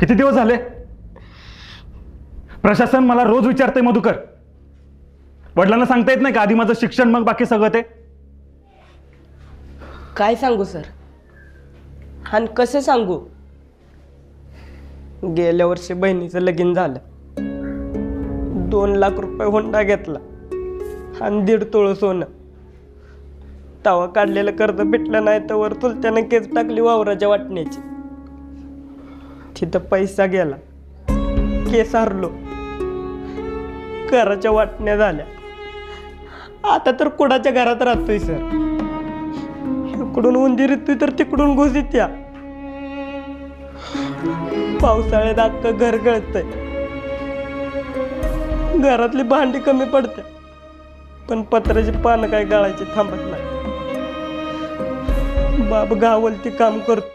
किती दिवस झाले? प्रशासन मला रोज विचारतंय मधुकर, वडिलांना सांगता येत नाही का आधी माझं शिक्षण मग बाकी सगळं ते? काय सांगू सर, आणि कसं सांगू? गेल्या वर्षी बहिणीचं लगीन झालं, 2 लाख रुपये हुंडा घेतला आणि 1.5 तोळं सोनं. तवा काढलेलं कर्ज भेटलं नाही तर वर चुलत्यानं केस टाकली वावराच्या वाटण्याची. तिथं पैसा गेला, केस हरलो, घराच्या वाटण्या झाल्या. आता तर कुणाच्या घरात राहतोय सर. इकडून उंदीर येतोय तर तिकडून घुस येत्या. पावसाळ्यात अख्खं घर गळतंय. घरातली भांडी कमी पडते, पण पत्र्याची पानं काय गळायची थांबत नाही. बाप गावलती काम करतो.